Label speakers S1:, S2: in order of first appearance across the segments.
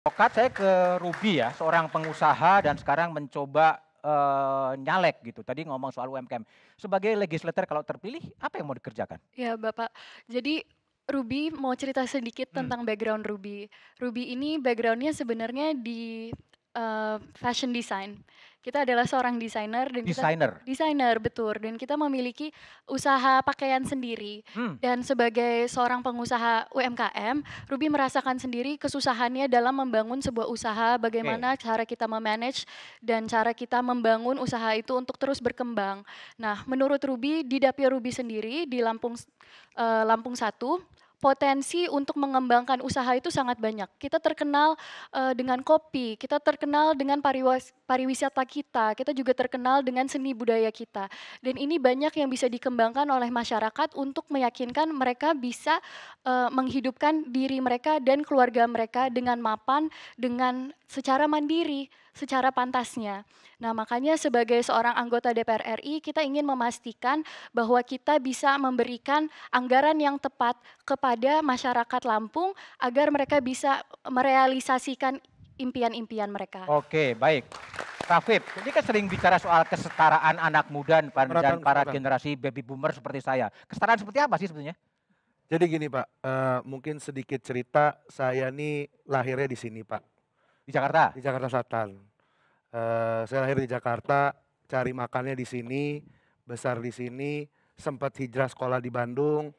S1: Advokat saya ke Ruby ya, seorang pengusaha dan sekarang mencoba, nyalek gitu. Tadi ngomong soal UMKM. Sebagai legislator kalau terpilih, apa yang mau dikerjakan?
S2: Ya Bapak. Jadi Ruby mau cerita sedikit
S1: Mmm,
S2: tentang background Ruby. Ruby ini background-nya sebenarnya di, fashion design. Kita adalah seorang desainer dan kita
S1: desainer?
S2: desainer, betul, dan kita memiliki usaha pakaian sendiri.
S1: Mmm,
S2: Dan sebagai seorang pengusaha UMKM, Ruby merasakan sendiri kesusahannya dalam membangun sebuah usaha,
S1: oke.
S2: bagaimana cara kita me-manage dan cara kita membangun usaha itu untuk terus berkembang. Nah, menurut Ruby, di dapil Ruby sendiri di Lampung 1, potensi untuk mengembangkan usaha itu sangat banyak. Kita terkenal, dengan kopi, kita terkenal dengan pariwisata kita juga terkenal dengan seni budaya kita. Dan ini banyak yang bisa dikembangkan oleh masyarakat untuk meyakinkan mereka bisa, menghidupkan diri mereka dan keluarga mereka dengan mapan, dengan secara mandiri, secara pantasnya. Nah, makanya sebagai seorang anggota DPR RI, kita ingin memastikan bahwa kita bisa memberikan anggaran yang tepat kepada masyarakat Lampung agar mereka bisa merealisasikan impian-impian mereka.
S1: Oke, baik. Rafif, ini kan sering bicara soal kesetaraan anak muda dan
S3: Keselamatan
S1: para
S3: keselamatan.
S1: generasi baby boomer seperti saya. Kesetaraan seperti apa sih sebetulnya?
S3: Jadi gini Pak, mungkin sedikit cerita, saya nih lahirnya di sini Pak,
S1: Di Jakarta?
S3: di Jakarta Selatan. Saya lahir di Jakarta, cari makannya di sini, besar di sini, sempat hijrah sekolah di Bandung,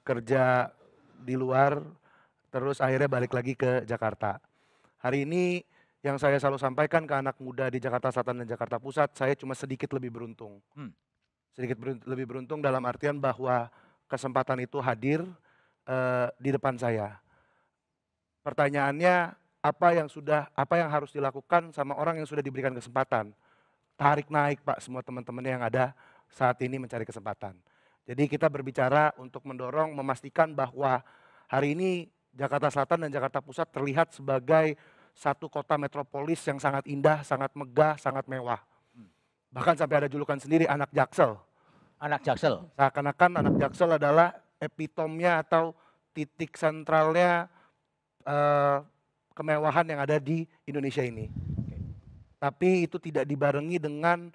S3: kerja di luar, terus akhirnya balik lagi ke Jakarta. Hari ini yang saya selalu sampaikan ke anak muda di Jakarta Selatan dan Jakarta Pusat, saya cuma sedikit lebih beruntung.
S1: Mmm,
S3: Lebih beruntung dalam artian bahwa kesempatan itu hadir, di depan saya. Pertanyaannya, apa yang harus dilakukan sama orang yang sudah diberikan kesempatan? Tarik naik Pak semua teman-teman yang ada saat ini mencari kesempatan. Jadi kita berbicara untuk mendorong, memastikan bahwa hari ini Jakarta Selatan dan Jakarta Pusat terlihat sebagai satu kota metropolis yang sangat indah, sangat megah, sangat mewah.
S1: mmm.
S3: Bahkan sampai ada julukan sendiri anak Jaksel.
S1: Anak Jaksel?
S3: Seakan-akan anak Jaksel adalah epitomnya atau titik sentralnya, eee, kemewahan yang ada di Indonesia ini.
S1: Oke.
S3: Tapi itu tidak dibarengi dengan,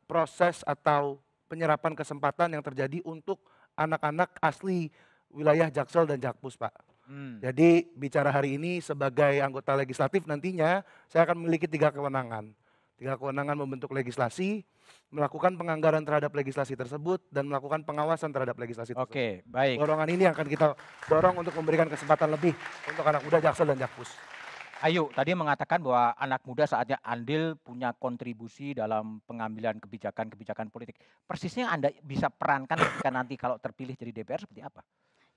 S3: proses atau penyerapan kesempatan yang terjadi untuk anak-anak asli wilayah Jaksel dan Jakpus, Pak.
S1: Mmm,
S3: Jadi bicara hari ini sebagai anggota legislatif nantinya saya akan memiliki 3 kewenangan. 3 kewenangan membentuk legislasi, melakukan penganggaran terhadap legislasi tersebut, dan melakukan pengawasan terhadap legislasi tersebut.
S1: oke, baik.
S3: Dorongan ini akan kita dorong untuk memberikan kesempatan lebih untuk anak muda Jaksel dan Jakpus.
S1: Ayu, tadi mengatakan bahwa anak muda saatnya andil punya kontribusi dalam pengambilan kebijakan-kebijakan politik. Persisnya Anda bisa perankan ketika nanti kalau terpilih jadi DPR seperti apa?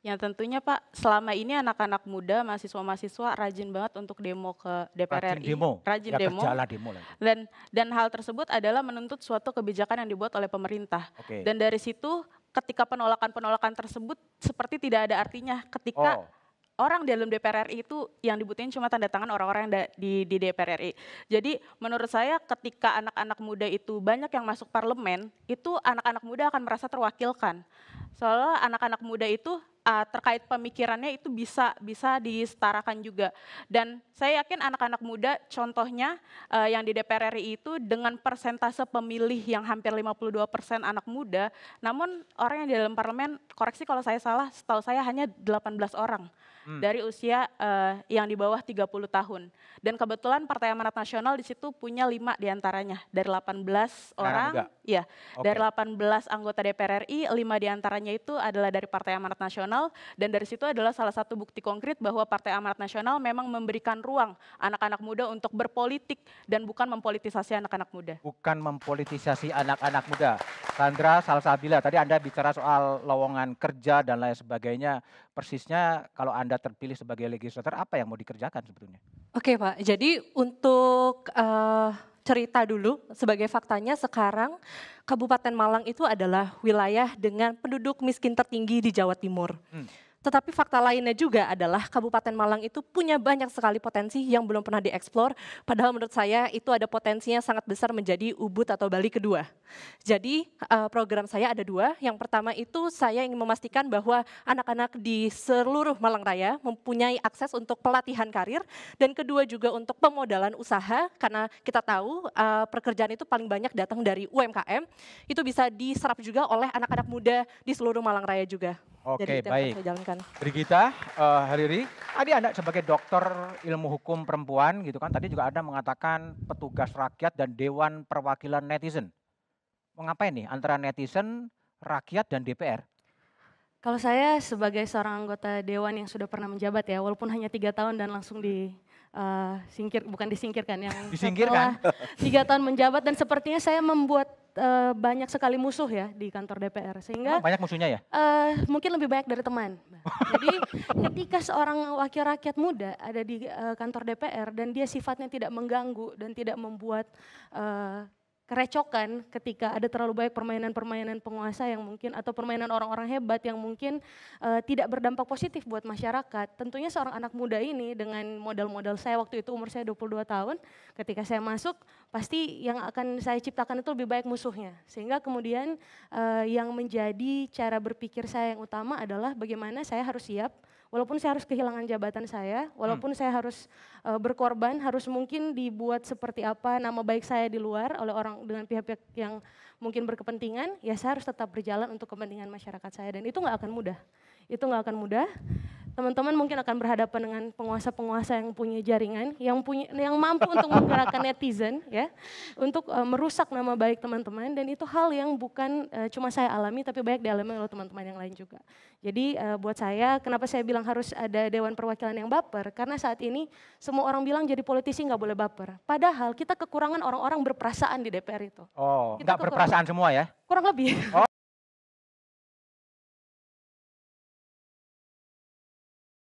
S4: Yang tentunya Pak, selama ini anak-anak muda, mahasiswa-mahasiswa rajin banget untuk demo ke DPR
S1: Rajin
S4: RI,
S1: demo?
S4: rajin
S1: Ya
S4: demo,
S1: kerjalah demo lah itu.
S4: dan hal tersebut adalah menuntut suatu kebijakan yang dibuat oleh pemerintah.
S1: Oke.
S4: Dan dari situ ketika penolakan-penolakan tersebut seperti tidak ada artinya ketika
S1: Oh,
S4: orang di dalam DPR RI itu yang dibutuhin cuma tanda tangan orang-orang yang di DPR RI. Jadi menurut saya ketika anak-anak muda itu banyak yang masuk parlemen, itu anak-anak muda akan merasa terwakilkan. Soalnya anak-anak muda itu, terkait pemikirannya itu bisa bisa disetarakan juga. Dan saya yakin anak-anak muda contohnya, yang di DPR RI itu dengan persentase pemilih yang hampir 52% anak muda, namun orang yang di dalam parlemen, koreksi kalau saya salah, setahu saya hanya 18 orang
S1: mmm,
S4: dari usia, yang di bawah 30 tahun. Dan kebetulan Partai Amanat Nasional di situ punya 5 diantaranya, dari 18
S1: anak-anak muda?
S4: orang, ya,
S1: Oke.
S4: dari 18 anggota DPR RI, 5 diantaranya itu adalah dari Partai Amanat Nasional, dan dari situ adalah salah satu bukti konkret bahwa Partai Amanat Nasional memang memberikan ruang anak-anak muda untuk berpolitik dan bukan mempolitisasi anak-anak muda.
S1: Bukan mempolitisasi anak-anak muda. Sandra Salsabila, tadi Anda bicara soal lowongan kerja dan lain sebagainya. Persisnya kalau Anda terpilih sebagai legislator, apa yang mau dikerjakan sebetulnya?
S5: Oke Pak, jadi untuk, cerita dulu sebagai faktanya sekarang Kabupaten Malang itu adalah wilayah dengan penduduk miskin tertinggi di Jawa Timur.
S1: Mmm,
S5: Tetapi fakta lainnya juga adalah Kabupaten Malang itu punya banyak sekali potensi yang belum pernah dieksplor, padahal menurut saya itu ada potensinya sangat besar menjadi Ubud atau Bali kedua. Jadi program saya ada dua, yang pertama itu saya ingin memastikan bahwa anak-anak di seluruh Malang Raya mempunyai akses untuk pelatihan karir, dan kedua juga untuk pemodalan usaha, karena kita tahu pekerjaan itu paling banyak datang dari UMKM, itu bisa diserap juga oleh anak-anak muda di seluruh Malang Raya juga.
S1: Oke,
S5: Jadi itu yang akan
S1: baik.
S5: saya jalankan.
S1: Brigita, Hariri, tadi Anda sebagai dokter ilmu hukum perempuan gitu kan, tadi juga Anda mengatakan petugas rakyat dan Dewan Perwakilan Netizen. Mau ngapain nih antara netizen, rakyat, dan DPR?
S2: Kalau saya sebagai seorang anggota dewan yang sudah pernah menjabat ya, walaupun hanya 3 tahun dan langsung bukan disingkirkan, yang
S1: Disingkirkan?
S2: setelah 3 tahun menjabat, dan sepertinya saya membuat banyak sekali musuh ya di kantor DPR, sehingga
S1: Emang banyak musuhnya ya?
S2: mungkin lebih banyak dari teman. Jadi ketika seorang wakil rakyat muda ada di kantor DPR dan dia sifatnya tidak mengganggu dan tidak membuat kerecokan ketika ada terlalu banyak permainan-permainan penguasa yang mungkin, atau permainan orang-orang hebat yang mungkin tidak berdampak positif buat masyarakat. Tentunya seorang anak muda ini dengan modal-modal saya waktu itu, umur saya 22 tahun, ketika saya masuk pasti yang akan saya ciptakan itu lebih baik musuhnya. Sehingga kemudian yang menjadi cara berpikir saya yang utama adalah bagaimana saya harus siap, walaupun saya harus kehilangan jabatan saya, walaupun saya harus berkorban, harus mungkin dibuat seperti apa nama baik saya di luar oleh orang dengan pihak-pihak yang mungkin berkepentingan, ya saya harus tetap berjalan untuk kepentingan masyarakat saya, dan itu nggak akan mudah. Itu nggak akan mudah. Teman-teman mungkin akan berhadapan dengan penguasa-penguasa yang punya jaringan, yang mampu untuk menggerakkan netizen, ya, untuk merusak nama baik teman-teman, dan itu hal yang bukan cuma saya alami, tapi banyak dialami oleh teman-teman yang lain juga. Jadi buat saya, kenapa saya bilang harus ada Dewan Perwakilan yang baper? Karena saat ini semua orang bilang jadi politisi nggak boleh baper. Padahal kita kekurangan orang-orang berperasaan di DPR itu.
S1: Oh,
S2: Kita
S1: nggak berperasaan semua ya?
S2: Kurang lebih.